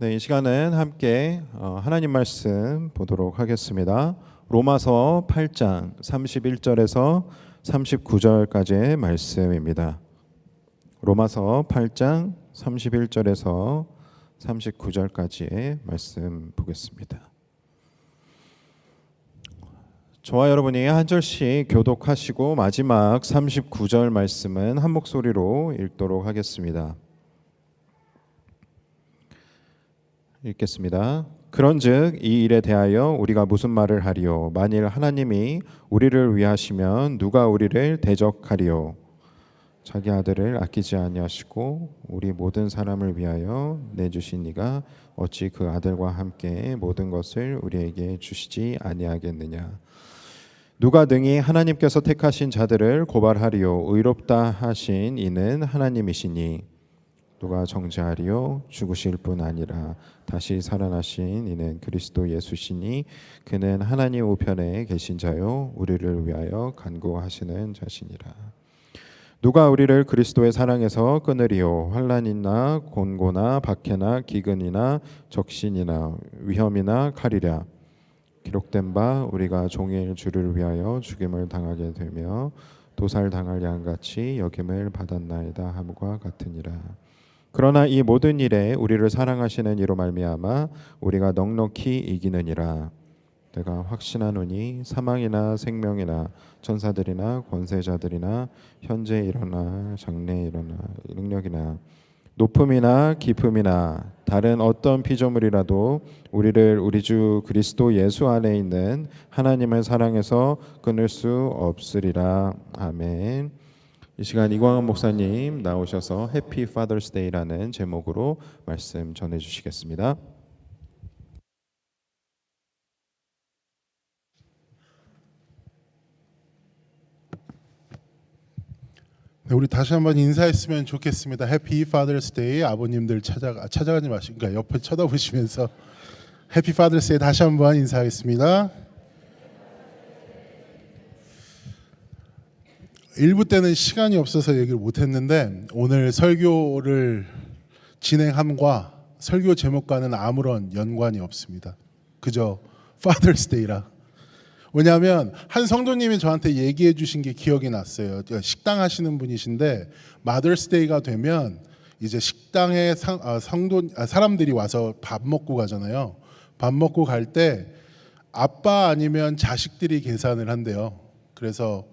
네, 이 시간은 함께 하나님 말씀 보도록 하겠습니다. 로마서 8장 31절에서 39절까지의 말씀입니다. 로마서 8장 31절에서 39절까지의 말씀 보겠습니다. 저와 여러분이 한 절씩 교독하시고 마지막 39절 말씀은 한 목소리로 읽도록 하겠습니다. 읽겠습니다. 그런즉 이 일에 대하여 우리가 무슨 말을 하리요? 만일 하나님이 우리를 위하시면 누가 우리를 대적하리요? 자기 아들을 아끼지 아니하시고 우리 모든 사람을 위하여 내주신 이가 어찌 그 아들과 함께 모든 것을 우리에게 주시지 아니하겠느냐? 누가 능히 하나님께서 택하신 자들을 고발하리요? 의롭다 하신 이는 하나님이시니 누가 정죄하리요? 죽으실 뿐 아니라 다시 살아나신 이는 그리스도 예수시니 그는 하나님 우편에 계신 자요 우리를 위하여 간구하시는 자시니라. 누가 우리를 그리스도의 사랑에서 끊으리요? 환난이나 곤고나 박해나 기근이나 적신이나 위험이나 칼이랴. 기록된 바 우리가 종일 주를 위하여 죽임을 당하게 되며 도살당할 양같이 여김을 받았나이다 함과 같으니라. 그러나 이 모든 일에 우리를 사랑하시는 이로 말미암아 우리가 넉넉히 이기느니라. 내가 확신하노니 사망이나 생명이나 천사들이나 권세자들이나 현재 일어나 장래 일어나 능력이나 높음이나 깊음이나 다른 어떤 피조물이라도 우리를 우리 주 그리스도 예수 안에 있는 하나님의 사랑에서 끊을 수 없으리라. 아멘. 이 시간 이광환 목사님 나오셔서 해피 파더스 데이라는 제목으로 말씀 전해 주시겠습니다. 네, 우리 다시 한번 인사했으면 좋겠습니다. 해피 파더스 데이. 아버님들 찾아가지 마시고 그러니까 옆에 쳐다보시면서 해피 파더스 데이 다시 한번 인사하겠습니다. 1부 때는 시간이 없어서 얘기를 못했는데 오늘 설교를 진행함과 설교 제목과는 아무런 연관이 없습니다. 그저 파더스 데이라. 왜냐하면 한 성도님이 저한테 얘기해 주신 게 기억이 났어요. 식당 하시는 분이신데 마더스 데이가 되면 이제 식당에 사람들이 와서 밥 먹고 가잖아요. 밥 먹고 갈 때 아빠 아니면 자식들이 계산을 한대요. 그래서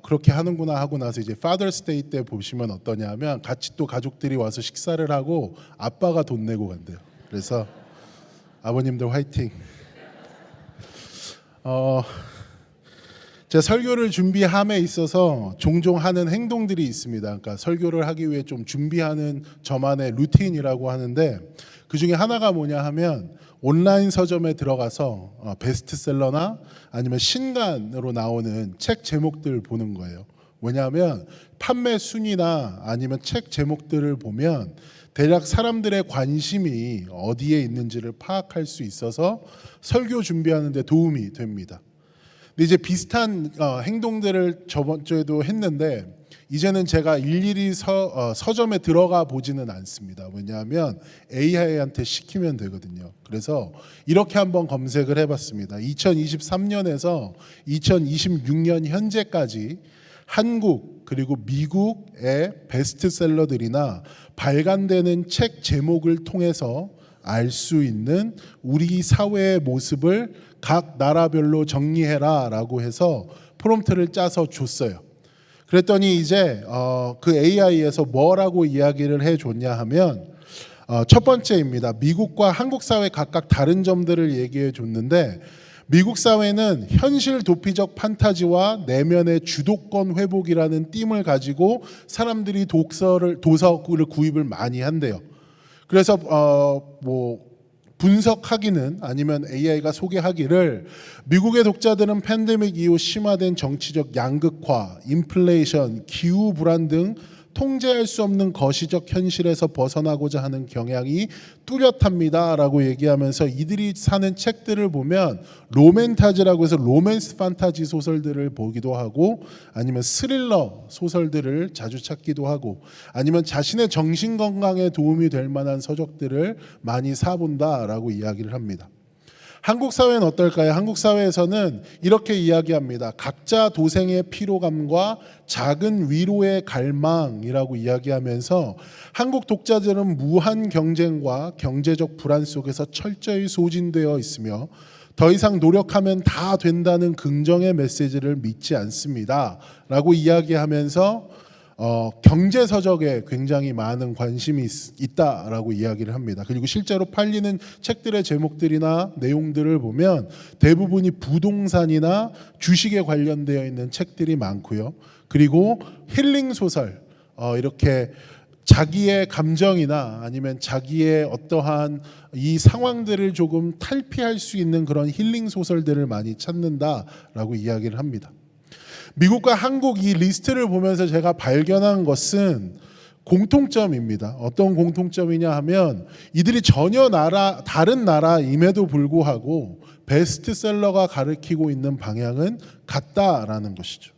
그렇게 하는구나 하고 나서 이제 파더스 데이 때 보시면 어떠냐면 같이 또 가족들이 와서 식사를 하고 아빠가 돈 내고 간대요. 그래서 아버님들 화이팅. 제가 설교를 준비함에 있어서 종종 하는 행동들이 있습니다. 그러니까 설교를 하기 위해 좀 준비하는 저만의 루틴이라고 하는데 그 중에 하나가 뭐냐 하면 온라인 서점에 들어가서 베스트셀러나 아니면 신간으로 나오는 책 제목들을 보는 거예요. 왜냐하면 판매 순위나 아니면 책 제목들을 보면 대략 사람들의 관심이 어디에 있는지를 파악할 수 있어서 설교 준비하는 데 도움이 됩니다. 근데 이제 비슷한 행동들을 저번 주에도 했는데 이제는 제가 일일이 서점에 들어가 보지는 않습니다. 왜냐하면 AI한테 시키면 되거든요. 그래서 이렇게 한번 검색을 해봤습니다. 2023년에서 2026년 현재까지 한국 그리고 미국의 베스트셀러들이나 발간되는 책 제목을 통해서 알 수 있는 우리 사회의 모습을 각 나라별로 정리해라 라고 해서 프롬프트를 짜서 줬어요. 그랬더니 이제 그 AI에서 뭐라고 이야기를 해줬냐 하면 첫 번째입니다. 미국과 한국 사회 각각 다른 점들을 얘기해 줬는데 미국 사회는 현실 도피적 판타지와 내면의 주도권 회복이라는 띠을 가지고 사람들이 도서를 구입을 많이 한대요. 그래서 분석하기는 아니면 AI가 소개하기를 미국의 독자들은 팬데믹 이후 심화된 정치적 양극화, 인플레이션, 기후 불안 등 통제할 수 없는 거시적 현실에서 벗어나고자 하는 경향이 뚜렷합니다라고 얘기하면서 이들이 사는 책들을 보면 로맨타지라고 해서 로맨스 판타지 소설들을 보기도 하고 아니면 스릴러 소설들을 자주 찾기도 하고 아니면 자신의 정신 건강에 도움이 될 만한 서적들을 많이 사본다라고 이야기를 합니다. 한국 사회는 어떨까요? 한국 사회에서는 이렇게 이야기합니다. 각자 도생의 피로감과 작은 위로의 갈망이라고 이야기하면서 한국 독자들은 무한 경쟁과 경제적 불안 속에서 철저히 소진되어 있으며 더 이상 노력하면 다 된다는 긍정의 메시지를 믿지 않습니다. 라고 이야기하면서 경제 서적에 굉장히 많은 관심이 있다라고 이야기를 합니다. 그리고 실제로 팔리는 책들의 제목들이나 내용들을 보면 대부분이 부동산이나 주식에 관련되어 있는 책들이 많고요. 그리고 힐링 소설, 이렇게 자기의 감정이나 아니면 자기의 어떠한 이 상황들을 조금 탈피할 수 있는 그런 힐링 소설들을 많이 찾는다라고 이야기를 합니다. 미국과 한국 이 리스트를 보면서 제가 발견한 것은 공통점입니다. 어떤 공통점이냐 하면 이들이 전혀 다른 나라임에도 불구하고 베스트셀러가 가리키고 있는 방향은 같다라는 것이죠.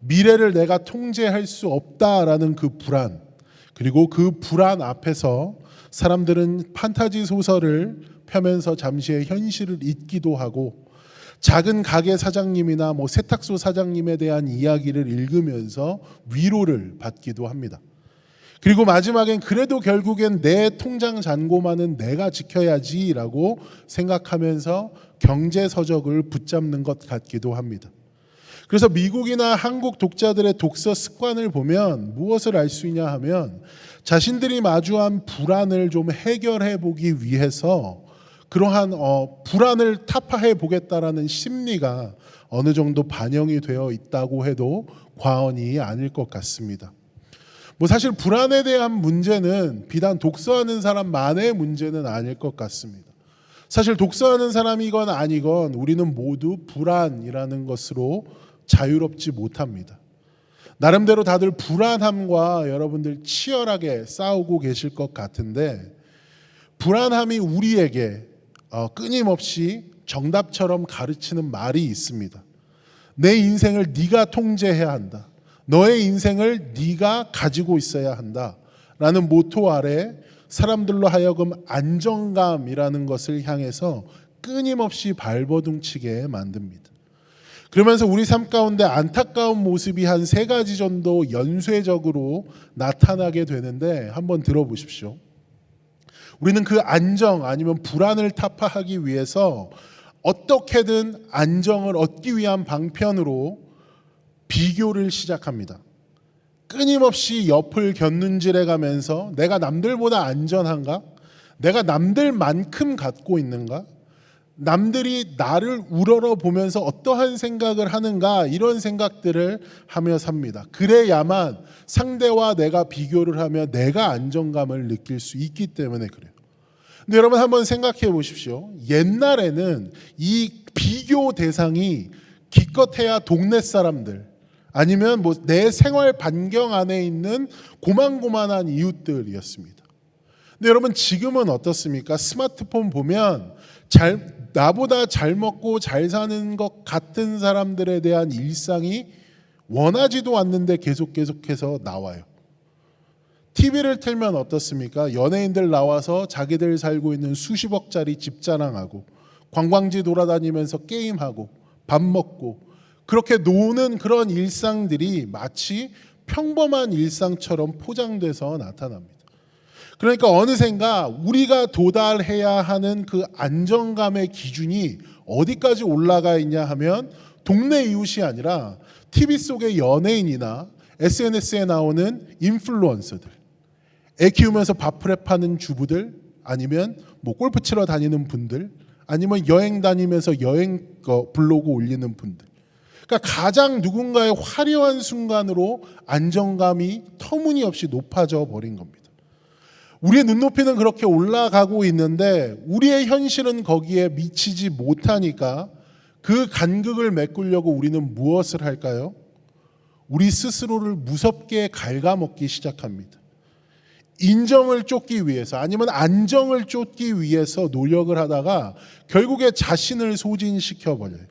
미래를 내가 통제할 수 없다라는 그 불안, 그리고 그 불안 앞에서 사람들은 판타지 소설을 펴면서 잠시의 현실을 잊기도 하고 작은 가게 사장님이나 세탁소 사장님에 대한 이야기를 읽으면서 위로를 받기도 합니다. 그리고 마지막엔 그래도 결국엔 내 통장 잔고만은 내가 지켜야지라고 생각하면서 경제 서적을 붙잡는 것 같기도 합니다. 그래서 미국이나 한국 독자들의 독서 습관을 보면 무엇을 알 수 있냐 하면 자신들이 마주한 불안을 좀 해결해 보기 위해서 그러한 불안을 타파해 보겠다라는 심리가 어느 정도 반영이 되어 있다고 해도 과언이 아닐 것 같습니다. 사실 불안에 대한 문제는 비단 독서하는 사람만의 문제는 아닐 것 같습니다. 사실 독서하는 사람이건 아니건 우리는 모두 불안이라는 것으로 자유롭지 못합니다. 나름대로 다들 불안함과 여러분들 치열하게 싸우고 계실 것 같은데 불안함이 우리에게 끊임없이 정답처럼 가르치는 말이 있습니다. 내 인생을 네가 통제해야 한다. 너의 인생을 네가 가지고 있어야 한다. 라는 모토 아래 사람들로 하여금 안정감이라는 것을 향해서 끊임없이 발버둥치게 만듭니다. 그러면서 우리 삶 가운데 안타까운 모습이 한 3가지 정도 연쇄적으로 나타나게 되는데 한번 들어보십시오. 우리는 그 안정 아니면 불안을 타파하기 위해서 어떻게든 안정을 얻기 위한 방편으로 비교를 시작합니다. 끊임없이 옆을 곁눈질해 가면서 내가 남들보다 안전한가? 내가 남들만큼 갖고 있는가? 남들이 나를 우러러 보면서 어떠한 생각을 하는가? 이런 생각들을 하며 삽니다. 그래야만 상대와 내가 비교를 하며 내가 안정감을 느낄 수 있기 때문에 그래요. 근데 여러분 한번 생각해 보십시오. 옛날에는 이 비교 대상이 기껏해야 동네 사람들 아니면 내 생활 반경 안에 있는 고만고만한 이웃들이었습니다. 근데 여러분 지금은 어떻습니까? 스마트폰 보면 나보다 잘 먹고 잘 사는 것 같은 사람들에 대한 일상이 원하지도 않는데 계속해서 나와요. TV를 틀면 어떻습니까? 연예인들 나와서 자기들 살고 있는 수십억짜리 집 자랑하고 관광지 돌아다니면서 게임하고 밥 먹고 그렇게 노는 그런 일상들이 마치 평범한 일상처럼 포장돼서 나타납니다. 그러니까 어느샌가 우리가 도달해야 하는 그 안정감의 기준이 어디까지 올라가 있냐 하면 동네 이웃이 아니라 TV 속의 연예인이나 SNS에 나오는 인플루언서들, 애 키우면서 밥풀에 파는 주부들, 아니면 골프 치러 다니는 분들, 아니면 여행 다니면서 여행 블로그 올리는 분들. 그러니까 가장 누군가의 화려한 순간으로 안정감이 터무니없이 높아져 버린 겁니다. 우리의 눈높이는 그렇게 올라가고 있는데 우리의 현실은 거기에 미치지 못하니까 그 간극을 메꾸려고 우리는 무엇을 할까요? 우리 스스로를 무섭게 갉아먹기 시작합니다. 인정을 쫓기 위해서 아니면 안정을 쫓기 위해서 노력을 하다가 결국에 자신을 소진시켜버려요.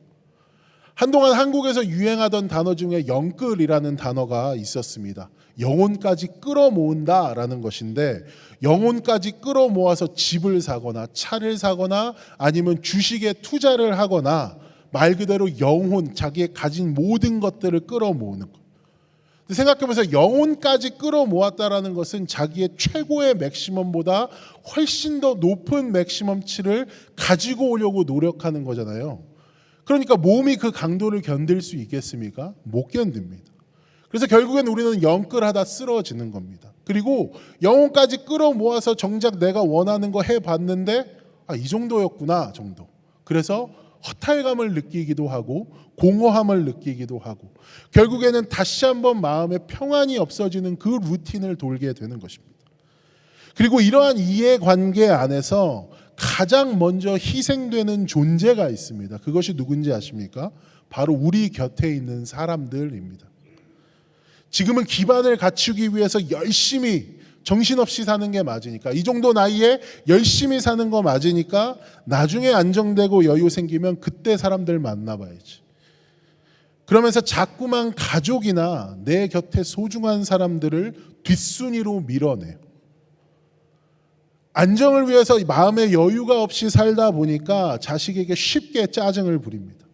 한동안 한국에서 유행하던 단어 중에 영끌이라는 단어가 있었습니다. 영혼까지 끌어모은다라는 것인데, 영혼까지 끌어모아서 집을 사거나 차를 사거나 아니면 주식에 투자를 하거나 말 그대로 영혼, 자기의 가진 모든 것들을 끌어모으는 것. 생각해보세요. 영혼까지 끌어모았다라는 것은 자기의 최고의 맥시멈보다 훨씬 더 높은 맥시멈치를 가지고 오려고 노력하는 거잖아요. 그러니까 몸이 그 강도를 견딜 수 있겠습니까? 못 견딥니다. 그래서 결국엔 우리는 영끌하다 쓰러지는 겁니다. 그리고 영혼까지 끌어모아서 정작 내가 원하는 거 해봤는데 이 정도였구나 정도. 그래서 허탈감을 느끼기도 하고 공허함을 느끼기도 하고 결국에는 다시 한번 마음에 평안이 없어지는 그 루틴을 돌게 되는 것입니다. 그리고 이러한 이해관계 안에서 가장 먼저 희생되는 존재가 있습니다. 그것이 누군지 아십니까? 바로 우리 곁에 있는 사람들입니다. 지금은 기반을 갖추기 위해서 열심히 정신없이 사는 게 맞으니까, 이 정도 나이에 열심히 사는 거 맞으니까 나중에 안정되고 여유 생기면 그때 사람들 만나봐야지. 그러면서 자꾸만 가족이나 내 곁에 소중한 사람들을 뒷순위로 밀어내요. 안정을 위해서 마음의 여유가 없이 살다 보니까 자식에게 쉽게 짜증을 부립니다.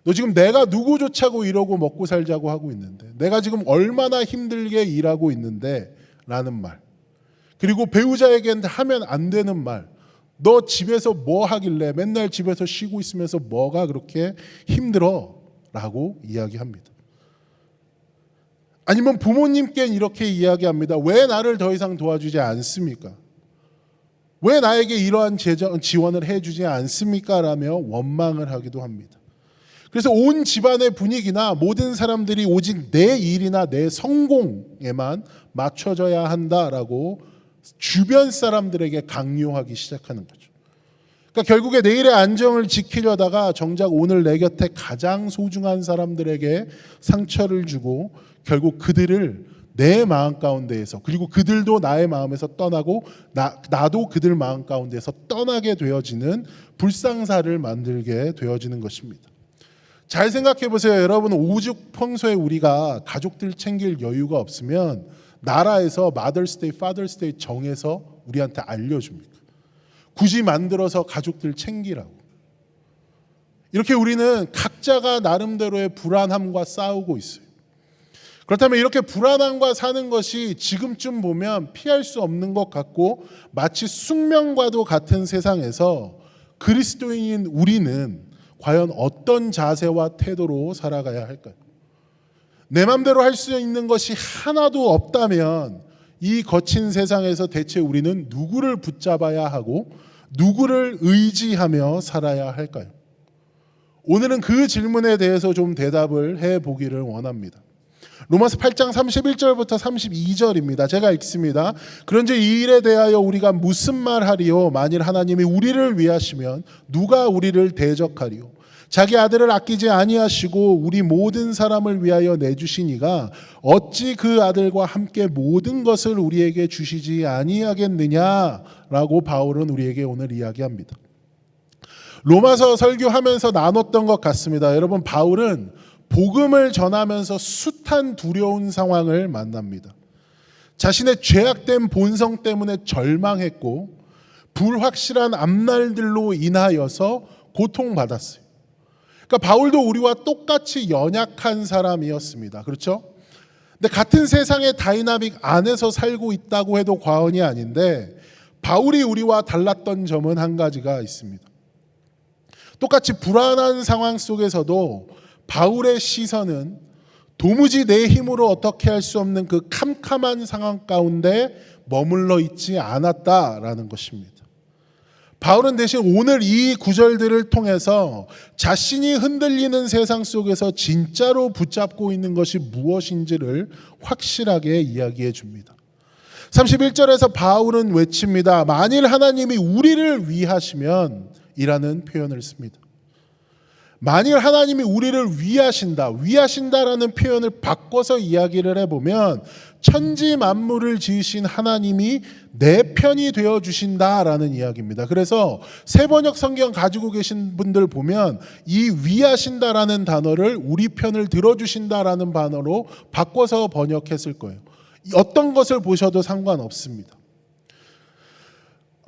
너 지금 내가 누구조차고 이러고 먹고 살자고 하고 있는데, 내가 지금 얼마나 힘들게 일하고 있는데 라는 말, 그리고 배우자에겐 하면 안 되는 말, 너 집에서 뭐 하길래 맨날 집에서 쉬고 있으면서 뭐가 그렇게 힘들어? 라고 이야기합니다. 아니면 부모님께 이렇게 이야기합니다. 왜 나를 더 이상 도와주지 않습니까? 왜 나에게 이러한 지원을 해주지 않습니까? 라며 원망을 하기도 합니다. 그래서 온 집안의 분위기나 모든 사람들이 오직 내 일이나 내 성공에만 맞춰져야 한다라고 주변 사람들에게 강요하기 시작하는 거죠. 그러니까 결국에 내일의 안정을 지키려다가 정작 오늘 내 곁에 가장 소중한 사람들에게 상처를 주고 결국 그들을 내 마음 가운데에서, 그리고 그들도 나의 마음에서 떠나고 나도 그들 마음 가운데에서 떠나게 되어지는 불상사를 만들게 되어지는 것입니다. 잘 생각해 보세요. 여러분, 오죽 평소에 우리가 가족들 챙길 여유가 없으면 나라에서 마더스데이, 파더스데이 정해서 우리한테 알려줍니까? 굳이 만들어서 가족들 챙기라고. 이렇게 우리는 각자가 나름대로의 불안함과 싸우고 있어요. 그렇다면 이렇게 불안함과 사는 것이 지금쯤 보면 피할 수 없는 것 같고 마치 숙명과도 같은 세상에서 그리스도인인 우리는 과연 어떤 자세와 태도로 살아가야 할까요? 내 맘대로 할 수 있는 것이 하나도 없다면 이 거친 세상에서 대체 우리는 누구를 붙잡아야 하고 누구를 의지하며 살아야 할까요? 오늘은 그 질문에 대해서 좀 대답을 해보기를 원합니다. 로마서 8장 31절부터 32절입니다. 제가 읽습니다. 그런즉 이 일에 대하여 우리가 무슨 말하리요? 만일 하나님이 우리를 위하시면 누가 우리를 대적하리요? 자기 아들을 아끼지 아니하시고 우리 모든 사람을 위하여 내주시니가 어찌 그 아들과 함께 모든 것을 우리에게 주시지 아니하겠느냐라고 바울은 우리에게 오늘 이야기합니다. 로마서 설교하면서 나눴던 것 같습니다. 여러분, 바울은 복음을 전하면서 숱한 두려운 상황을 만납니다. 자신의 죄악된 본성 때문에 절망했고 불확실한 앞날들로 인하여서 고통받았어요. 그러니까 바울도 우리와 똑같이 연약한 사람이었습니다. 그렇죠? 근데 같은 세상의 다이나믹 안에서 살고 있다고 해도 과언이 아닌데, 바울이 우리와 달랐던 점은 한 가지가 있습니다. 똑같이 불안한 상황 속에서도 바울의 시선은 도무지 내 힘으로 어떻게 할 수 없는 그 캄캄한 상황 가운데 머물러 있지 않았다라는 것입니다. 바울은 대신 오늘 이 구절들을 통해서 자신이 흔들리는 세상 속에서 진짜로 붙잡고 있는 것이 무엇인지를 확실하게 이야기해 줍니다. 31절에서 바울은 외칩니다. 만일 하나님이 우리를 위하시면 이라는 표현을 씁니다. 만일 하나님이 우리를 위하신다라는 표현을 바꿔서 이야기를 해보면 천지 만물을 지으신 하나님이 내 편이 되어 주신다라는 이야기입니다. 그래서 세번역 성경 가지고 계신 분들 보면 이 위하신다라는 단어를 우리 편을 들어주신다라는 단어로 바꿔서 번역했을 거예요. 어떤 것을 보셔도 상관없습니다.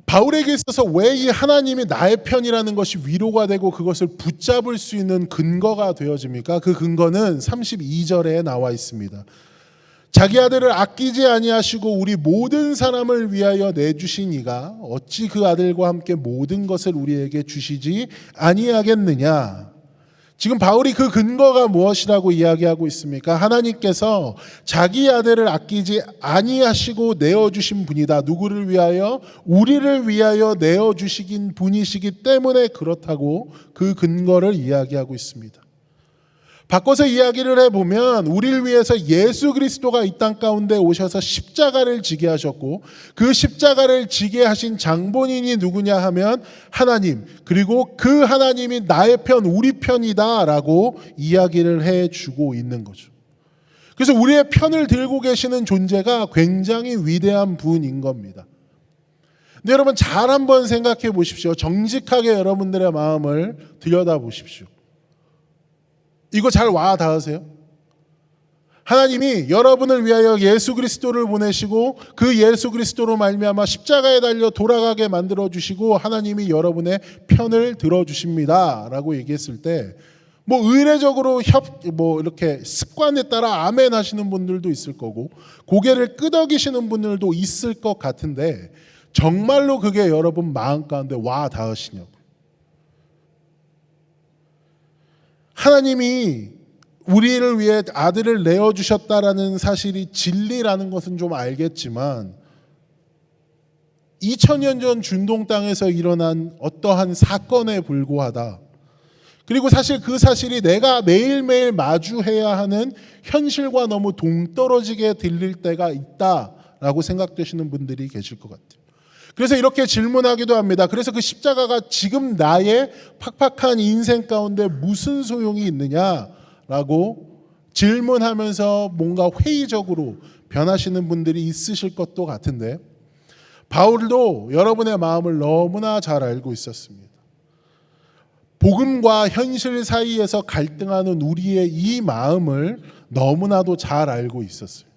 바울에게 있어서 왜 이 하나님이 나의 편이라는 것이 위로가 되고 그것을 붙잡을 수 있는 근거가 되어집니까? 그 근거는 32절에 나와 있습니다. 자기 아들을 아끼지 아니하시고 우리 모든 사람을 위하여 내주신 이가 어찌 그 아들과 함께 모든 것을 우리에게 주시지 아니하겠느냐. 지금 바울이 그 근거가 무엇이라고 이야기하고 있습니까? 하나님께서 자기 아들을 아끼지 아니하시고 내어주신 분이다. 누구를 위하여? 우리를 위하여 내어주시긴 분이시기 때문에 그렇다고 그 근거를 이야기하고 있습니다. 바꿔서 이야기를 해보면 우리를 위해서 예수 그리스도가 이 땅 가운데 오셔서 십자가를 지게 하셨고 그 십자가를 지게 하신 장본인이 누구냐 하면 하나님, 그리고 그 하나님이 나의 편, 우리 편이다 라고 이야기를 해주고 있는 거죠. 그래서 우리의 편을 들고 계시는 존재가 굉장히 위대한 분인 겁니다. 근데 여러분 잘 한번 생각해 보십시오. 정직하게 여러분들의 마음을 들여다보십시오. 이거 잘 와 닿으세요? 하나님이 여러분을 위하여 예수 그리스도를 보내시고 그 예수 그리스도로 말미암아 십자가에 달려 돌아가게 만들어 주시고 하나님이 여러분의 편을 들어 주십니다라고 얘기했을 때 뭐 의례적으로 이렇게 습관에 따라 아멘 하시는 분들도 있을 거고 고개를 끄덕이시는 분들도 있을 것 같은데 정말로 그게 여러분 마음 가운데 와 닿으시냐고. 하나님이 우리를 위해 아들을 내어주셨다라는 사실이 진리라는 것은 좀 알겠지만 2000년 전 중동 땅에서 일어난 어떠한 사건에 불과하다. 그리고 사실 그 사실이 내가 매일매일 마주해야 하는 현실과 너무 동떨어지게 들릴 때가 있다라고 생각되시는 분들이 계실 것 같아요. 그래서 이렇게 질문하기도 합니다. 그래서 그 십자가가 지금 나의 팍팍한 인생 가운데 무슨 소용이 있느냐라고 질문하면서 뭔가 회의적으로 변하시는 분들이 있으실 것도 같은데 바울도 여러분의 마음을 너무나 잘 알고 있었습니다. 복음과 현실 사이에서 갈등하는 우리의 이 마음을 너무나도 잘 알고 있었어요.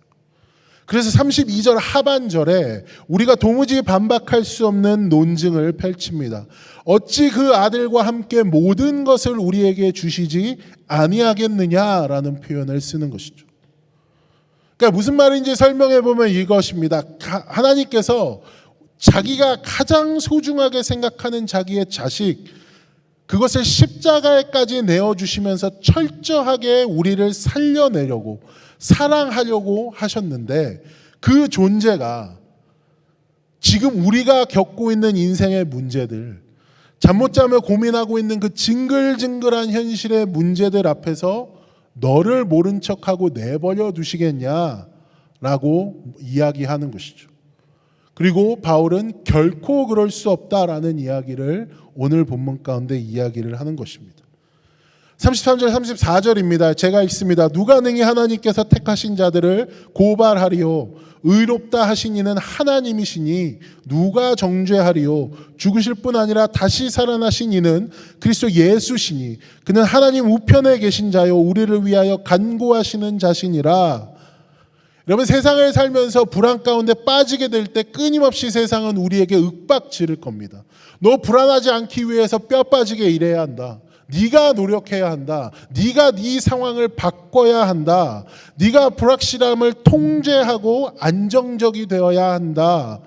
그래서 32절 하반절에 우리가 도무지 반박할 수 없는 논증을 펼칩니다. 어찌 그 아들과 함께 모든 것을 우리에게 주시지 아니하겠느냐라는 표현을 쓰는 것이죠. 그러니까 무슨 말인지 설명해 보면 이것입니다. 하나님께서 자기가 가장 소중하게 생각하는 자기의 자식, 그것을 십자가에까지 내어주시면서 철저하게 우리를 살려내려고 사랑하려고 하셨는데 그 존재가 지금 우리가 겪고 있는 인생의 문제들, 잠 못 자며 고민하고 있는 그 징글징글한 현실의 문제들 앞에서 너를 모른 척하고 내버려 두시겠냐라고 이야기하는 것이죠. 그리고 바울은 결코 그럴 수 없다라는 이야기를 오늘 본문 가운데 이야기를 하는 것입니다. 33절 34절입니다. 제가 읽습니다. 누가 능히 하나님께서 택하신 자들을 고발하리요 의롭다 하신 이는 하나님이시니 누가 정죄하리요 죽으실 뿐 아니라 다시 살아나신 이는 그리스도 예수시니 그는 하나님 우편에 계신 자요 우리를 위하여 간구하시는 자시니라. 여러분 세상을 살면서 불안 가운데 빠지게 될 때 끊임없이 세상은 우리에게 윽박지를 겁니다. 너 불안하지 않기 위해서 뼈 빠지게 일해야 한다. 네가 노력해야 한다. 네가 네 상황을 바꿔야 한다. 네가 불확실함을 통제하고 안정적이 되어야 한다.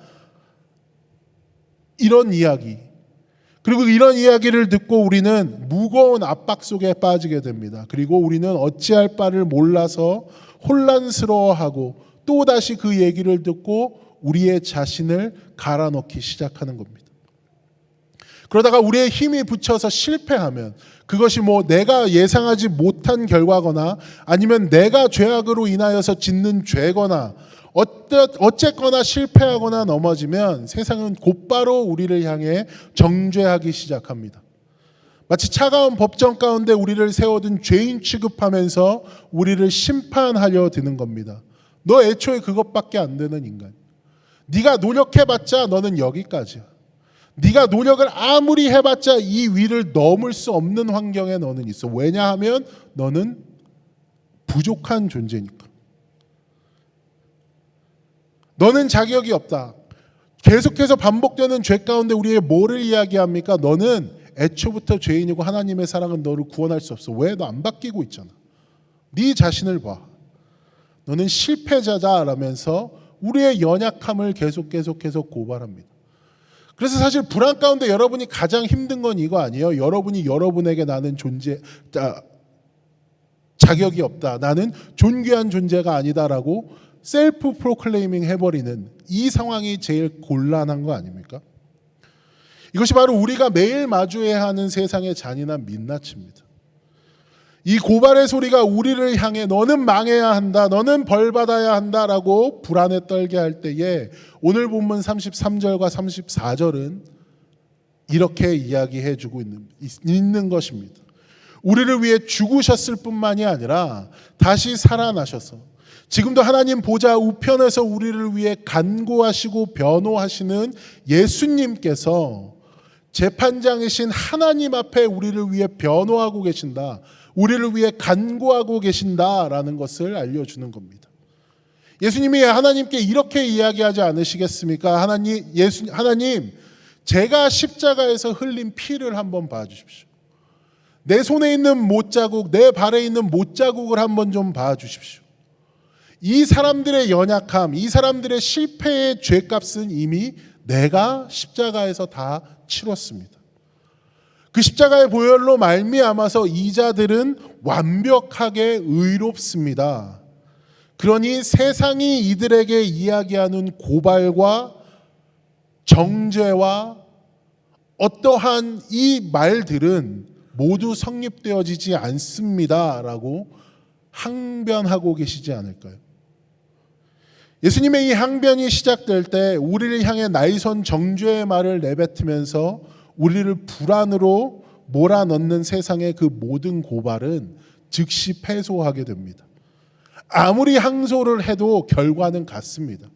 이런 이야기. 그리고 이런 이야기를 듣고 우리는 무거운 압박 속에 빠지게 됩니다. 그리고 우리는 어찌할 바를 몰라서 혼란스러워하고 또다시 그 얘기를 듣고 우리의 자신을 갈아넣기 시작하는 겁니다. 그러다가 우리의 힘이 붙여서 실패하면 그것이 뭐 내가 예상하지 못한 결과거나 아니면 내가 죄악으로 인하여서 짓는 죄거나 어쨌거나 실패하거나 넘어지면 세상은 곧바로 우리를 향해 정죄하기 시작합니다. 마치 차가운 법정 가운데 우리를 세워둔 죄인 취급하면서 우리를 심판하려 드는 겁니다. 너 애초에 그것밖에 안 되는 인간. 네가 노력해봤자 너는 여기까지야. 네가 노력을 아무리 해봤자 이 위를 넘을 수 없는 환경에 너는 있어. 왜냐하면 너는 부족한 존재니까. 너는 자격이 없다. 계속해서 반복되는 죄 가운데 우리의 뭐를 이야기합니까? 너는 애초부터 죄인이고 하나님의 사랑은 너를 구원할 수 없어. 왜? 너 안 바뀌고 있잖아. 네 자신을 봐. 너는 실패자다라면서 우리의 연약함을 계속해서 고발합니다. 그래서 사실 불안 가운데 여러분이 가장 힘든 건 이거 아니에요. 여러분이 여러분에게 나는 자격이 없다. 나는 존귀한 존재가 아니다라고 셀프 프로클레이밍 해버리는 이 상황이 제일 곤란한 거 아닙니까? 이것이 바로 우리가 매일 마주해야 하는 세상의 잔인한 민낯입니다. 이 고발의 소리가 우리를 향해 너는 망해야 한다, 너는 벌받아야 한다라고 불안에 떨게 할 때에 오늘 본문 33절과 34절은 이렇게 이야기해주고 있는 것입니다. 우리를 위해 죽으셨을 뿐만이 아니라 다시 살아나셔서 지금도 하나님 보좌 우편에서 우리를 위해 간구하시고 변호하시는 예수님께서 재판장이신 하나님 앞에 우리를 위해 변호하고 계신다. 우리를 위해 간구하고 계신다라는 것을 알려주는 겁니다. 예수님이 하나님께 이렇게 이야기하지 않으시겠습니까? 하나님, 제가 십자가에서 흘린 피를 한번 봐주십시오. 내 손에 있는 못자국, 내 발에 있는 못자국을 한번 좀 봐주십시오. 이 사람들의 연약함, 이 사람들의 실패의 죄값은 이미 내가 십자가에서 다 치렀습니다. 그 십자가의 보혈로 말미암아서 이 자들은 완벽하게 의롭습니다. 그러니 세상이 이들에게 이야기하는 고발과 정죄와 어떠한 이 말들은 모두 성립되어지지 않습니다라고 항변하고 계시지 않을까요? 예수님의 이 항변이 시작될 때 우리를 향해 날선 정죄의 말을 내뱉으면서 우리를 불안으로 몰아넣는 세상의 그 모든 고발은 즉시 패소하게 됩니다. 아무리 항소를 해도 결과는 같습니다.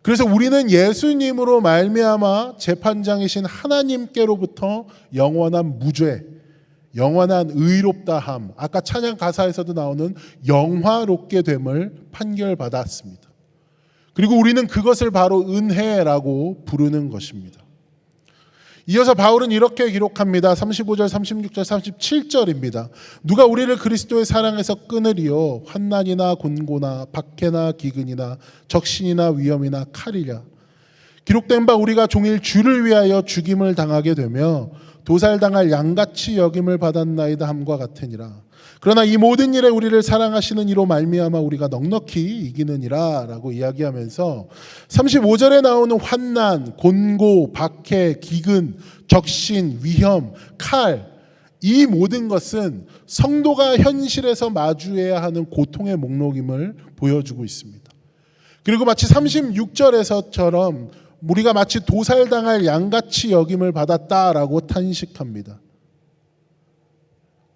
그래서 우리는 예수님으로 말미암아 재판장이신 하나님께로부터 영원한 무죄, 영원한 의롭다함, 아까 찬양 가사에서도 나오는 영화롭게 됨을 판결받았습니다. 그리고 우리는 그것을 바로 은혜라고 부르는 것입니다. 이어서 바울은 이렇게 기록합니다. 35절, 36절, 37절입니다. 누가 우리를 그리스도의 사랑에서 끊으리요? 환난이나 곤고나 박해나 기근이나 적신이나 위험이나 칼이랴. 기록된 바 우리가 종일 주를 위하여 죽임을 당하게 되며 도살당할 양같이 여김을 받았나이다 함과 같으니라. 그러나 이 모든 일에 우리를 사랑하시는 이로 말미암아 우리가 넉넉히 이기느니라 라고 이야기하면서 35절에 나오는 환난, 곤고, 박해, 기근, 적신, 위험, 칼, 이 모든 것은 성도가 현실에서 마주해야 하는 고통의 목록임을 보여주고 있습니다. 그리고 마치 36절에서처럼 우리가 마치 도살당할 양같이 여김을 받았다라고 탄식합니다.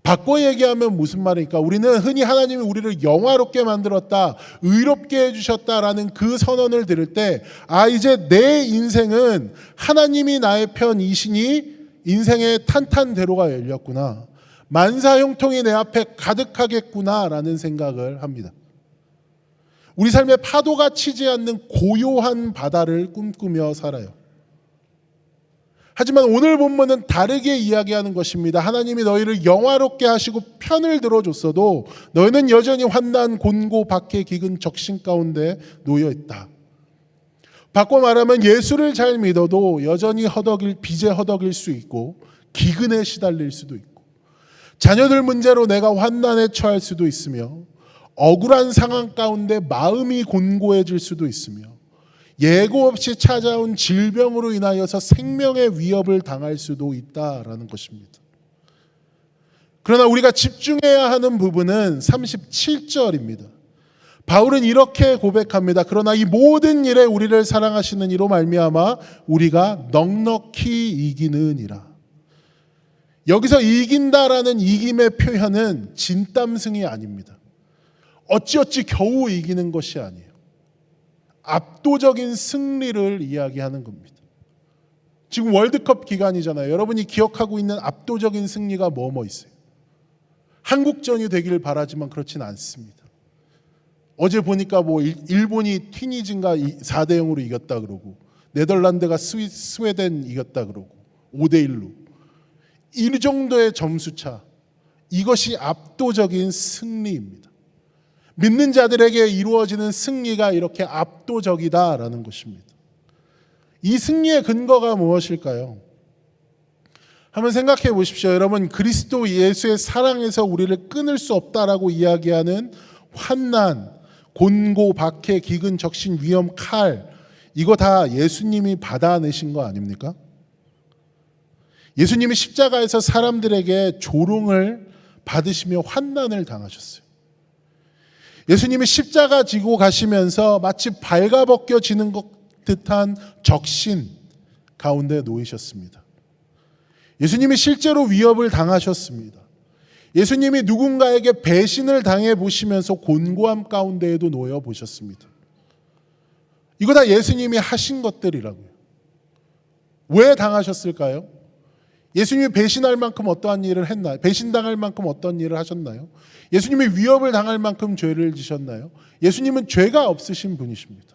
바꿔 얘기하면 무슨 말입니까? 우리는 흔히 하나님이 우리를 영화롭게 만들었다, 의롭게 해주셨다라는 그 선언을 들을 때, 이제 내 인생은 하나님이 나의 편이시니 인생의 탄탄대로가 열렸구나, 만사형통이 내 앞에 가득하겠구나라는 생각을 합니다. 우리 삶에 파도가 치지 않는 고요한 바다를 꿈꾸며 살아요. 하지만 오늘 본문은 다르게 이야기하는 것입니다. 하나님이 너희를 영화롭게 하시고 편을 들어줬어도 너희는 여전히 환난, 곤고, 박해, 기근, 적신 가운데 놓여 있다. 바꿔 말하면 예수를 잘 믿어도 여전히 빚에 허덕일 수 있고 기근에 시달릴 수도 있고 자녀들 문제로 내가 환난에 처할 수도 있으며 억울한 상황 가운데 마음이 곤고해질 수도 있으며 예고 없이 찾아온 질병으로 인하여서 생명의 위협을 당할 수도 있다라는 것입니다. 그러나 우리가 집중해야 하는 부분은 37절입니다. 바울은 이렇게 고백합니다. 그러나 이 모든 일에 우리를 사랑하시는 이로 말미암아 우리가 넉넉히 이기느니라. 여기서 이긴다라는 이김의 표현은 진땀승이 아닙니다. 어찌어찌 겨우 이기는 것이 아니에요. 압도적인 승리를 이야기하는 겁니다. 지금 월드컵 기간이잖아요. 여러분이 기억하고 있는 압도적인 승리가 뭐 있어요? 한국전이 되기를 바라지만 그렇진 않습니다. 어제 보니까 뭐 일본이 튀니진가 4대 0으로 이겼다 그러고, 네덜란드가 스웨덴 이겼다 그러고 5대 1로. 이 정도의 점수차, 이것이 압도적인 승리입니다. 믿는 자들에게 이루어지는 승리가 이렇게 압도적이다라는 것입니다. 이 승리의 근거가 무엇일까요? 한번 생각해 보십시오. 여러분, 그리스도 예수의 사랑에서 우리를 끊을 수 없다라고 이야기하는 환난, 곤고, 박해, 기근, 적신, 위험, 칼, 이거 다 예수님이 받아내신 거 아닙니까? 예수님이 십자가에서 사람들에게 조롱을 받으시며 환난을 당하셨어요. 예수님이 십자가 지고 가시면서 마치 발가벗겨지는 것 듯한 적신 가운데 놓이셨습니다. 예수님이 실제로 위협을 당하셨습니다. 예수님이 누군가에게 배신을 당해 보시면서 곤고함 가운데에도 놓여 보셨습니다. 이거 다 예수님이 하신 것들이라고요. 왜 당하셨을까요? 예수님이 배신할 만큼 어떠한 일을 했나요? 배신당할 만큼 어떤 일을 하셨나요? 예수님이 위협을 당할 만큼 죄를 지셨나요? 예수님은 죄가 없으신 분이십니다.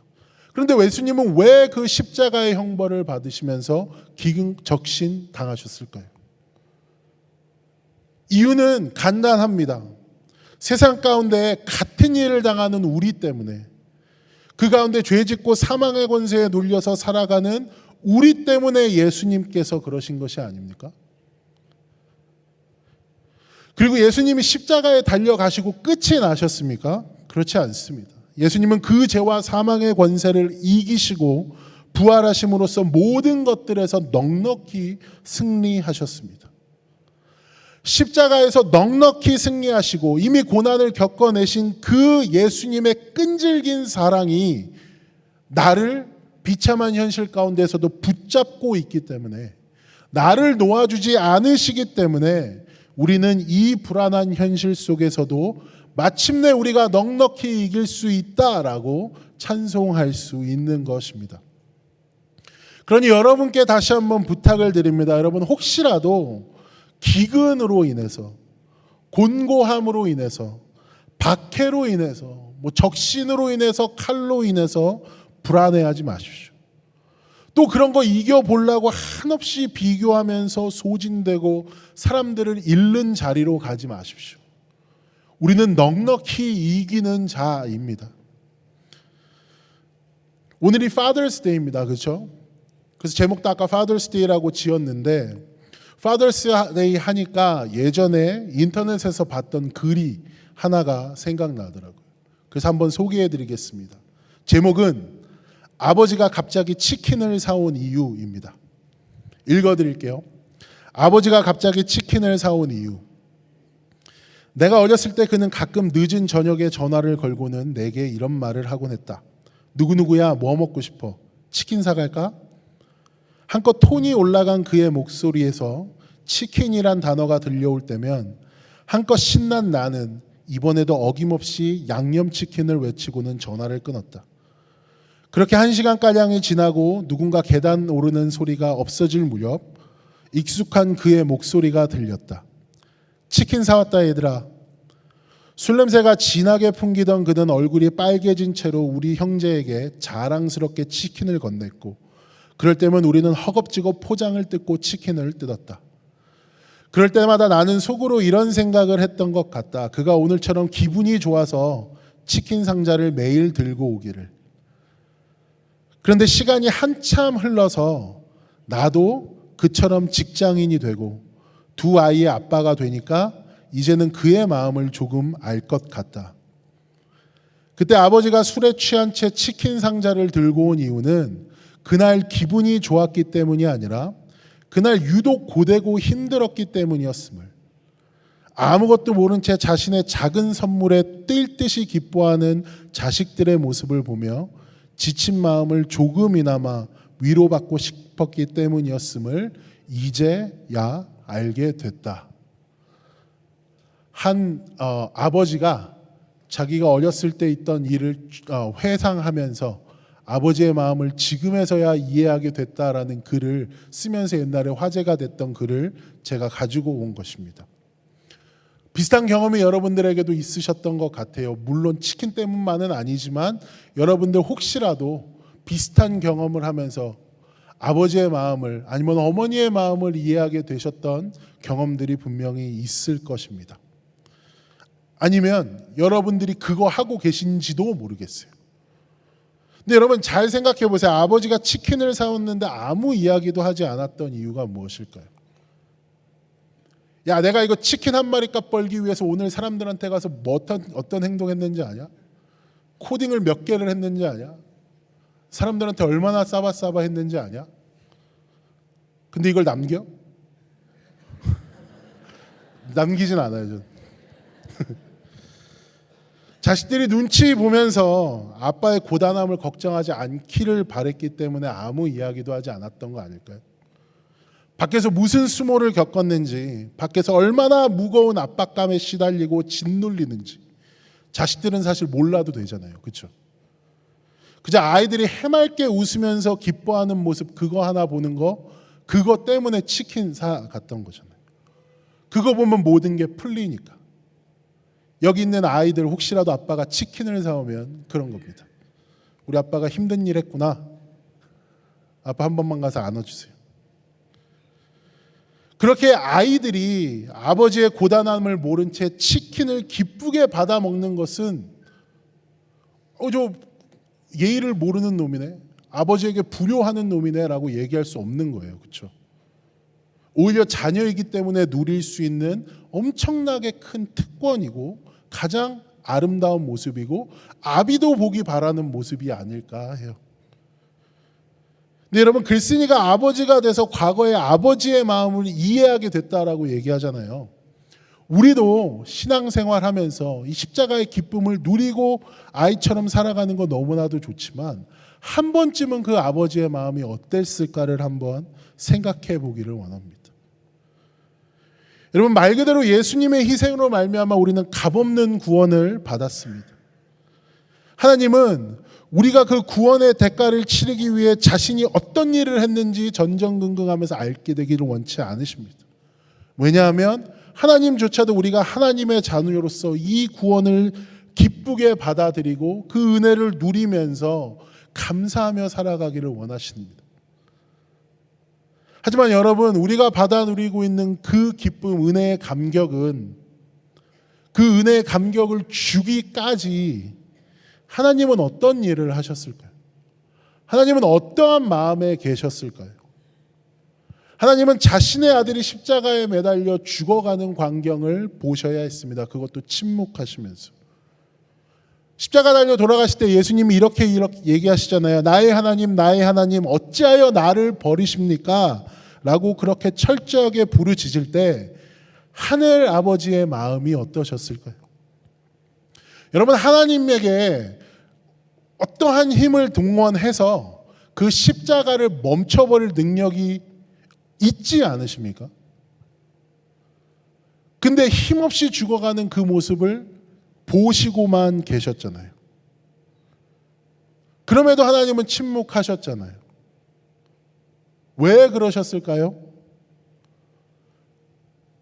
그런데 예수님은 왜 그 십자가의 형벌을 받으시면서 기근 적신 당하셨을까요? 이유는 간단합니다. 세상 가운데 같은 일을 당하는 우리 때문에, 그 가운데 죄짓고 사망의 권세에 눌려서 살아가는 우리 때문에 예수님께서 그러신 것이 아닙니까? 그리고 예수님이 십자가에 달려가시고 끝이 나셨습니까? 그렇지 않습니다. 예수님은 그 죄와 사망의 권세를 이기시고 부활하심으로써 모든 것들에서 넉넉히 승리하셨습니다. 십자가에서 넉넉히 승리하시고 이미 고난을 겪어내신 그 예수님의 끈질긴 사랑이 나를 비참한 현실 가운데서도 붙잡고 있기 때문에, 나를 놓아주지 않으시기 때문에 우리는 이 불안한 현실 속에서도 마침내 우리가 넉넉히 이길 수 있다라고 찬송할 수 있는 것입니다. 그러니 여러분께 다시 한번 부탁을 드립니다. 여러분, 혹시라도 기근으로 인해서, 곤고함으로 인해서, 박해로 인해서, 적신으로 인해서, 칼로 인해서 불안해하지 마십시오. 또 그런 거 이겨보려고 한없이 비교하면서 소진되고 사람들을 잃는 자리로 가지 마십시오. 우리는 넉넉히 이기는 자입니다. 오늘이 Father's Day입니다. 그렇죠? 그래서 제목도 아까 Father's Day라고 지었는데, Father's Day 하니까 예전에 인터넷에서 봤던 글이 하나가 생각나더라고요. 그래서 한번 소개해 드리겠습니다. 제목은 아버지가 갑자기 치킨을 사온 이유입니다. 읽어드릴게요. 아버지가 갑자기 치킨을 사온 이유. 내가 어렸을 때 그는 가끔 늦은 저녁에 전화를 걸고는 내게 이런 말을 하곤 했다. 누구누구야, 뭐 먹고 싶어? 치킨 사갈까? 한껏 톤이 올라간 그의 목소리에서 치킨이란 단어가 들려올 때면 한껏 신난 나는 이번에도 어김없이 양념치킨을 외치고는 전화를 끊었다. 그렇게 1시간가량이 지나고 누군가 계단 오르는 소리가 없어질 무렵 익숙한 그의 목소리가 들렸다. 치킨 사왔다 얘들아. 술 냄새가 진하게 풍기던 그는 얼굴이 빨개진 채로 우리 형제에게 자랑스럽게 치킨을 건넸고, 그럴 때면 우리는 허겁지겁 포장을 뜯고 치킨을 뜯었다. 그럴 때마다 나는 속으로 이런 생각을 했던 것 같다. 그가 오늘처럼 기분이 좋아서 치킨 상자를 매일 들고 오기를. 그런데 시간이 한참 흘러서 나도 그처럼 직장인이 되고 두 아이의 아빠가 되니까 이제는 그의 마음을 조금 알 것 같다. 그때 아버지가 술에 취한 채 치킨 상자를 들고 온 이유는 그날 기분이 좋았기 때문이 아니라 그날 유독 고되고 힘들었기 때문이었음을, 아무것도 모른 채 자신의 작은 선물에 뛸 듯이 기뻐하는 자식들의 모습을 보며 지친 마음을 조금이나마 위로받고 싶었기 때문이었음을 이제야 알게 됐다. 한 아버지가 자기가 어렸을 때 있던 일을 회상하면서 아버지의 마음을 지금에서야 이해하게 됐다라는 글을 쓰면서 옛날에 화제가 됐던 글을 제가 가지고 온 것입니다. 비슷한 경험이 여러분들에게도 있으셨던 것 같아요. 물론 치킨 때문만은 아니지만 여러분들 혹시라도 비슷한 경험을 하면서 아버지의 마음을 아니면 어머니의 마음을 이해하게 되셨던 경험들이 분명히 있을 것입니다. 아니면 여러분들이 그거 하고 계신지도 모르겠어요. 근데 여러분 잘 생각해 보세요. 아버지가 치킨을 사왔는데 아무 이야기도 하지 않았던 이유가 무엇일까요? 야, 내가 이거 치킨 한 마리 값 벌기 위해서 오늘 사람들한테 가서 어떤 행동했는지 아냐? 코딩을 몇 개를 했는지 아냐? 사람들한테 얼마나 싸바싸바 했는지 아냐? 근데 이걸 남겨? 남기진 않아요, 저는. 자식들이 눈치 보면서 아빠의 고단함을 걱정하지 않기를 바랬기 때문에 아무 이야기도 하지 않았던 거 아닐까요? 밖에서 무슨 수모를 겪었는지, 밖에서 얼마나 무거운 압박감에 시달리고 짓눌리는지 자식들은 사실 몰라도 되잖아요. 그렇죠? 그저 아이들이 해맑게 웃으면서 기뻐하는 모습, 그거 하나 보는 거, 그거 때문에 치킨 사갔던 거잖아요. 그거 보면 모든 게 풀리니까. 여기 있는 아이들 혹시라도 아빠가 치킨을 사오면 그런 겁니다. 우리 아빠가 힘든 일 했구나. 아빠 한 번만 가서 안아주세요. 그렇게 아이들이 아버지의 고단함을 모른 채 치킨을 기쁘게 받아 먹는 것은 저 예의를 모르는 놈이네, 아버지에게 불효하는 놈이네 라고 얘기할 수 없는 거예요. 그렇죠? 오히려 자녀이기 때문에 누릴 수 있는 엄청나게 큰 특권이고 가장 아름다운 모습이고 아비도 보기 바라는 모습이 아닐까 해요. 근데 여러분, 글쓴이가 아버지가 돼서 과거의 아버지의 마음을 이해하게 됐다라고 얘기하잖아요. 우리도 신앙생활하면서 이 십자가의 기쁨을 누리고 아이처럼 살아가는 거 너무나도 좋지만 한 번쯤은 그 아버지의 마음이 어땠을까를 한번 생각해 보기를 원합니다. 여러분, 말 그대로 예수님의 희생으로 말미암아 우리는 값없는 구원을 받았습니다. 하나님은 우리가 그 구원의 대가를 치르기 위해 자신이 어떤 일을 했는지 전전긍긍하면서 알게 되기를 원치 않으십니다. 왜냐하면 하나님조차도 우리가 하나님의 자녀로서 이 구원을 기쁘게 받아들이고 그 은혜를 누리면서 감사하며 살아가기를 원하십니다. 하지만 여러분, 우리가 받아 누리고 있는 그 기쁨, 은혜의 감격은, 그 은혜의 감격을 주기까지 하나님은 어떤 일을 하셨을까요? 하나님은 어떠한 마음에 계셨을까요? 하나님은 자신의 아들이 십자가에 매달려 죽어가는 광경을 보셔야 했습니다. 그것도 침묵하시면서. 십자가 달려 돌아가실 때 예수님이 이렇게 얘기하시잖아요. 나의 하나님, 나의 하나님, 어찌하여 나를 버리십니까? 라고 그렇게 철저하게 부르짖을 때 하늘 아버지의 마음이 어떠셨을까요? 여러분, 하나님에게 어떠한 힘을 동원해서 그 십자가를 멈춰버릴 능력이 있지 않으십니까? 근데 힘없이 죽어가는 그 모습을 보시고만 계셨잖아요. 그럼에도 하나님은 침묵하셨잖아요. 왜 그러셨을까요?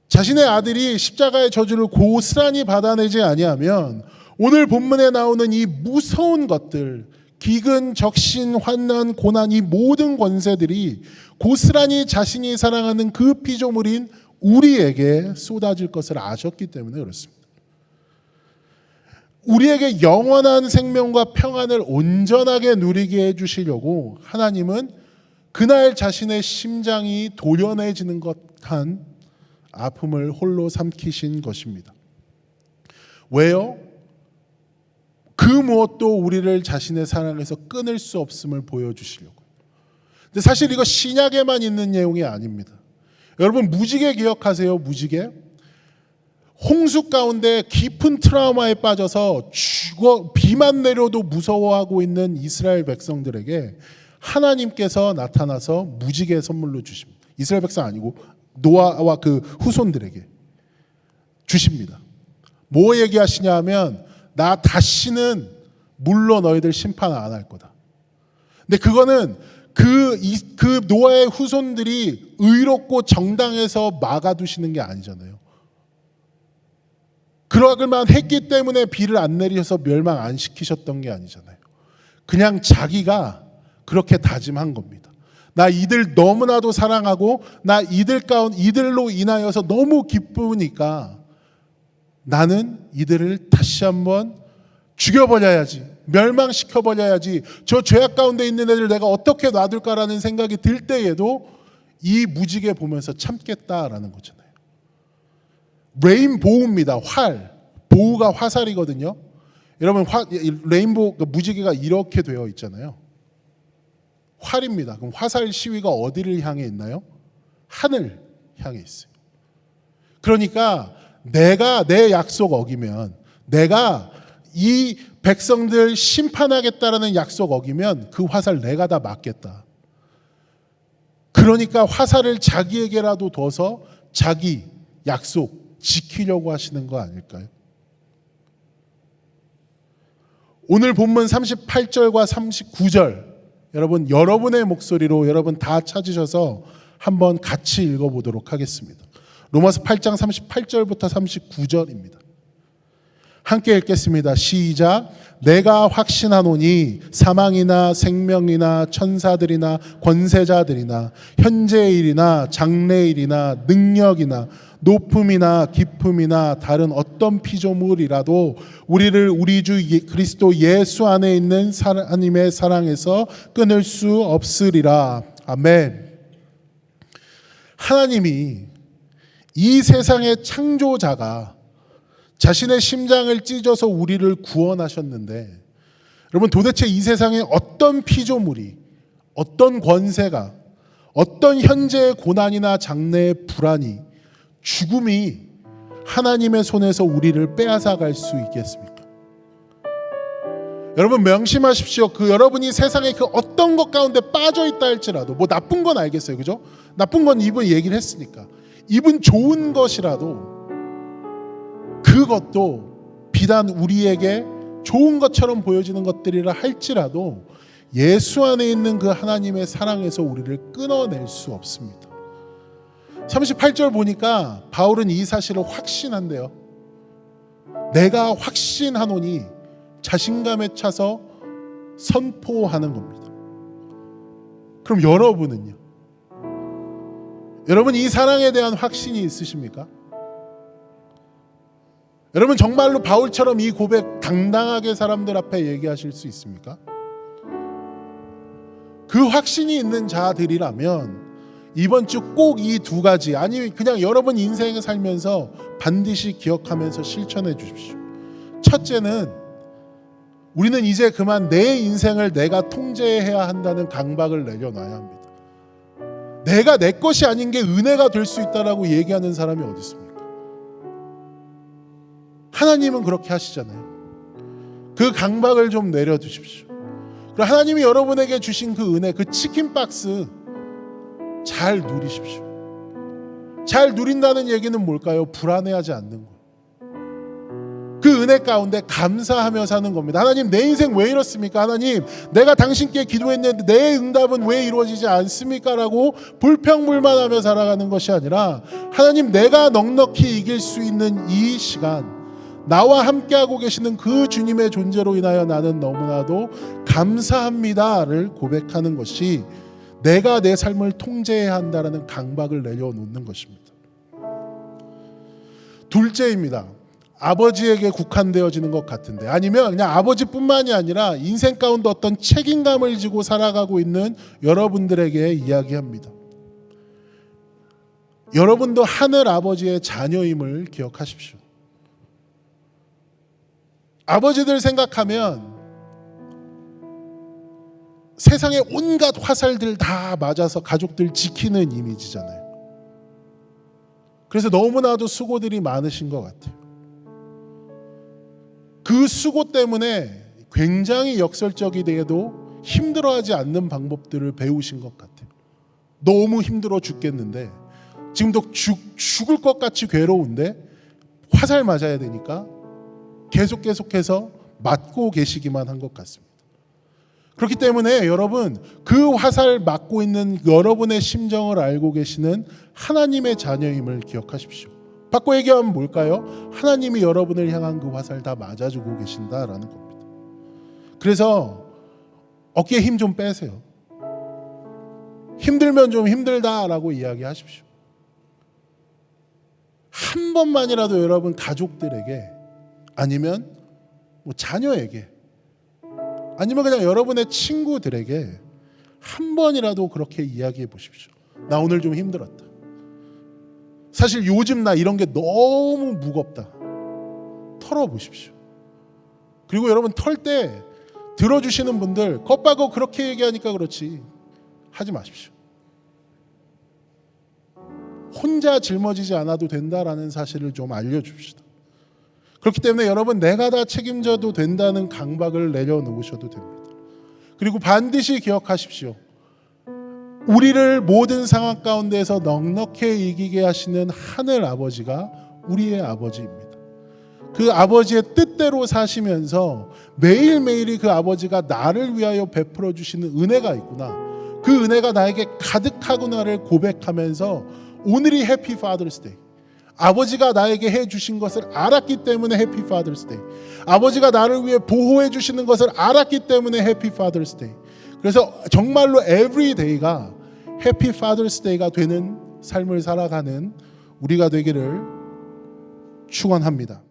자신의 아들이 십자가의 저주를 고스란히 받아내지 아니하면 오늘 본문에 나오는 이 무서운 것들, 기근, 적신, 환난, 고난, 이 모든 권세들이 고스란히 자신이 사랑하는 그 피조물인 우리에게 쏟아질 것을 아셨기 때문에 그렇습니다. 우리에게 영원한 생명과 평안을 온전하게 누리게 해주시려고 하나님은 그날 자신의 심장이 도련해지는 것한 아픔을 홀로 삼키신 것입니다. 왜요? 그 무엇도 우리를 자신의 사랑에서 끊을 수 없음을 보여주시려고. 근데 사실 이거 신약에만 있는 내용이 아닙니다. 여러분, 무지개 기억하세요? 무지개? 홍수 가운데 깊은 트라우마에 빠져서 비만 내려도 무서워하고 있는 이스라엘 백성들에게 하나님께서 나타나서 무지개 선물로 주십니다. 이스라엘 백성 아니고 노아와 그 후손들에게 주십니다. 뭐 얘기하시냐 하면 나 다시는 물로 너희들 심판 안 할 거다. 근데 그거는 그 노아의 후손들이 의롭고 정당해서 막아두시는 게 아니잖아요. 그러길만 했기 때문에 비를 안 내리셔서 멸망 안 시키셨던 게 아니잖아요. 그냥 자기가 그렇게 다짐한 겁니다. 나 이들 너무나도 사랑하고 나 이들로 인하여서 너무 기쁘니까 나는 이들을 다시 한번 죽여버려야지, 멸망시켜버려야지, 저 죄악 가운데 있는 애들 내가 어떻게 놔둘까라는 생각이 들 때에도 이 무지개 보면서 참겠다라는 거잖아요. 레인보우입니다. 보우가 화살이거든요. 여러분 레인보우 무지개가 이렇게 되어 있잖아요. 활입니다. 그럼 화살 시위가 어디를 향해 있나요? 하늘 향해 있어요. 그러니까 내가 내 약속 어기면, 내가 이 백성들 심판하겠다라는 약속 어기면 그 화살 내가 다 맞겠다. 그러니까 화살을 자기에게라도 둬서 자기 약속 지키려고 하시는 거 아닐까요? 오늘 본문 38절과 39절 여러분의 목소리로 여러분 다 찾으셔서 한번 같이 읽어보도록 하겠습니다. 로마서 8장 38절부터 39절입니다. 함께 읽겠습니다. 시작. 내가 확신하노니 사망이나 생명이나 천사들이나 권세자들이나 현재의 일이나 장래의 일이나 능력이나 높음이나 깊음이나 다른 어떤 피조물이라도 우리를 우리 주 그리스도 예수 안에 있는 하나님의 사랑에서 끊을 수 없으리라. 아멘. 하나님이 이 세상의 창조자가 자신의 심장을 찢어서 우리를 구원하셨는데, 여러분 도대체 이 세상에 어떤 피조물이, 어떤 권세가, 어떤 현재의 고난이나 장래의 불안이, 죽음이 하나님의 손에서 우리를 빼앗아갈 수 있겠습니까? 여러분 명심하십시오. 여러분이 세상에 그 어떤 것 가운데 빠져 있다 할지라도, 뭐 나쁜 건 알겠어요, 그죠? 나쁜 건 이분 얘기를 했으니까. 이분 좋은 것이라도 그것도 비단 우리에게 좋은 것처럼 보여지는 것들이라 할지라도 예수 안에 있는 그 하나님의 사랑에서 우리를 끊어낼 수 없습니다. 38절 보니까 바울은 이 사실을 확신한대요. 내가 확신하노니 자신감에 차서 선포하는 겁니다. 그럼 여러분은요? 여러분 이 사랑에 대한 확신이 있으십니까? 여러분 정말로 바울처럼 이 고백 당당하게 사람들 앞에 얘기하실 수 있습니까? 그 확신이 있는 자들이라면 이번 주 꼭 이 두 가지, 아니 그냥 여러분 인생을 살면서 반드시 기억하면서 실천해 주십시오. 첫째는 우리는 이제 그만 내 인생을 내가 통제해야 한다는 강박을 내려놔야 합니다. 내가 내 것이 아닌 게 은혜가 될 수 있다라고 얘기하는 사람이 어디 있습니까? 하나님은 그렇게 하시잖아요. 그 강박을 좀 내려두십시오. 그리고 하나님이 여러분에게 주신 그 은혜, 그 치킨 박스 잘 누리십시오. 잘 누린다는 얘기는 뭘까요? 불안해하지 않는 거예요. 그 은혜 가운데 감사하며 사는 겁니다. 하나님 내 인생 왜 이렇습니까? 하나님 내가 당신께 기도했는데 내 응답은 왜 이루어지지 않습니까? 라고 불평불만하며 살아가는 것이 아니라, 하나님 내가 넉넉히 이길 수 있는 이 시간, 나와 함께하고 계시는 그 주님의 존재로 인하여 나는 너무나도 감사합니다를 고백하는 것이 내가 내 삶을 통제해야 한다는 강박을 내려놓는 것입니다. 둘째입니다. 아버지에게 국한되어지는 것 같은데, 아니면 그냥 아버지뿐만이 아니라 인생 가운데 어떤 책임감을 지고 살아가고 있는 여러분들에게 이야기합니다. 여러분도 하늘 아버지의 자녀임을 기억하십시오. 아버지들 생각하면 세상의 온갖 화살들 다 맞아서 가족들 지키는 이미지잖아요. 그래서 너무나도 수고들이 많으신 것 같아요. 그 수고 때문에 굉장히 역설적이되게도 힘들어하지 않는 방법들을 배우신 것 같아요. 너무 힘들어 죽겠는데 지금도 죽을 것 같이 괴로운데 화살 맞아야 되니까 계속해서 맞고 계시기만 한 것 같습니다. 그렇기 때문에 여러분, 그 화살 맞고 있는 여러분의 심정을 알고 계시는 하나님의 자녀임을 기억하십시오. 바꿔 얘기하면 뭘까요? 하나님이 여러분을 향한 그 화살 다 맞아주고 계신다라는 겁니다. 그래서 어깨에 힘 좀 빼세요. 힘들면 좀 힘들다라고 이야기하십시오. 한 번만이라도 여러분 가족들에게, 아니면 뭐 자녀에게, 아니면 그냥 여러분의 친구들에게 한 번이라도 그렇게 이야기해 보십시오. 나 오늘 좀 힘들었다. 사실 요즘 나 이런 게 너무 무겁다. 털어보십시오. 그리고 여러분, 털 때 들어주시는 분들, 겉바고 그렇게 얘기하니까 그렇지 하지 마십시오. 혼자 짊어지지 않아도 된다라는 사실을 좀 알려줍시다. 그렇기 때문에 여러분, 내가 다 책임져도 된다는 강박을 내려놓으셔도 됩니다. 그리고 반드시 기억하십시오. 우리를 모든 상황 가운데서 넉넉히 이기게 하시는 하늘 아버지가 우리의 아버지입니다. 그 아버지의 뜻대로 사시면서 매일매일이 그 아버지가 나를 위하여 베풀어 주시는 은혜가 있구나, 그 은혜가 나에게 가득하구나를 고백하면서 오늘이 해피 파더스 데이, 아버지가 나에게 해주신 것을 알았기 때문에 해피 파더스 데이, 아버지가 나를 위해 보호해 주시는 것을 알았기 때문에 해피 파더스 데이. 그래서 정말로 every day가 해피 파더스 데이가 되는 삶을 살아가는 우리가 되기를 축원합니다.